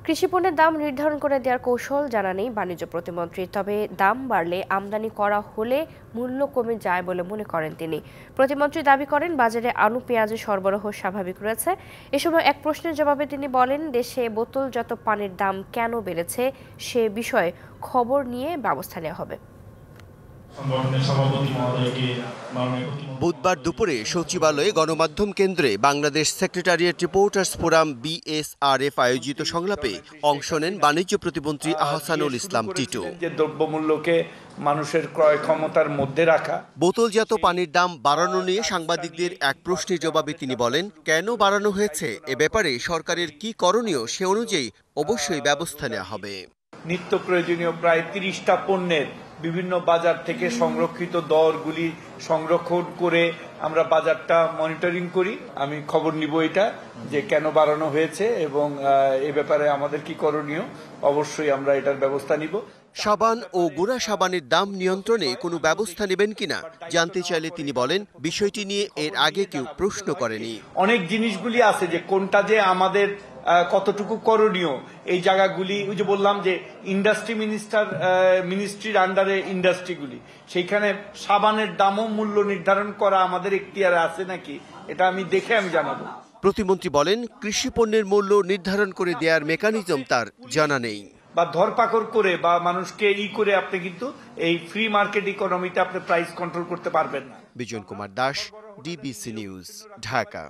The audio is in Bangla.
কৃষিপণ্যের দাম নির্ধারণ করে দেওয়ার কৌশল জানা নেই বাণিজ্য প্রতিমন্ত্রী, তবে দাম বাড়লে আমদানি করা হলে মূল্য কমে যায় বলে মনে করেন তিনি। প্রতিমন্ত্রী দাবি করেন বাজারে আলু পেঁয়াজের সরবরাহ স্বাভাবিক রয়েছে। এ সময় এক প্রশ্নের জবাবে তিনি বলেন, দেশে বোতলজাত পানির দাম কেন বেড়েছে সে বিষয়ে খবর নিয়ে ব্যবস্থা নেওয়া হবে। বুধবার দুপুরে সচিবালয়ে গণমাধ্যম কেন্দ্রে Bangladesh secretariat reporters forum BSRF আয়োজিত সংলাপে অংশ নেন বাণিজ্য প্রতিমন্ত্রী আহসানুল ইসলাম টিটু। যে দ্রব্যমূল্যকে মানুষের ক্রয় ক্ষমতার মধ্যে রাখা। বোতলজাত পানির দাম বাড়ানো নিয়ে সাংবাদিকদের এক প্রশ্নের জবাবে তিনি বলেন, কেন বাড়ানো হয়েছে এ ব্যাপারে সরকারের কি করণীয় সে অনুযায়ী অবশ্যই ব্যবস্থা নেওয়া হবে। নিত্য প্রয়োজনীয় প্রায় 30টা পণ্যের বিভিন্ন বাজার থেকে সংরক্ষিত দরগুলি সংরক্ষণ করে আমরা বাজারটা মনিটরিং করি। আমি খবর নিব এটা যে কেন বাড়ানো হয়েছে এবং এ ব্যাপারে আমাদের কি করণীয়, অবশ্যই আমরা এটার ব্যবস্থা নিব। সাবান ও গুঁড়া সাবানের দাম নিয়ন্ত্রণে কোনো ব্যবস্থা নেবেন কিনা জানতে চাইলে তিনি বলেন, বিষয়টি নিয়ে এর আগে কেউ প্রশ্ন করেনি। অনেক জিনিসগুলি আছে যে কোনটা যে আমাদের কতটুকু করণীয়, এই জায়গাগুলি ওই যে বললাম যে মিনিস্ট্রির আন্ডারে ইন্ডাস্ট্রিগুলি, সেইখানে সাবানের দামও মূল্য নির্ধারণ করা আমাদের এখতিয়ারে আছে নাকি এটা আমি দেখে আমি জানাবো। প্রতিমন্ত্রী বলেন, কৃষি পণ্যের মূল্য নির্ধারণ করে দেওয়ার মেকানিজম তার জানা নেই। বা ধরপাকড় করে বা মানুষকে করে আপনি কিন্তু এই ফ্রি মার্কেট ইকোনমিতে আপনি প্রাইস কন্ট্রোল করতে পারবেন না। Bijan Kumar Das, DBC news, Dhaka.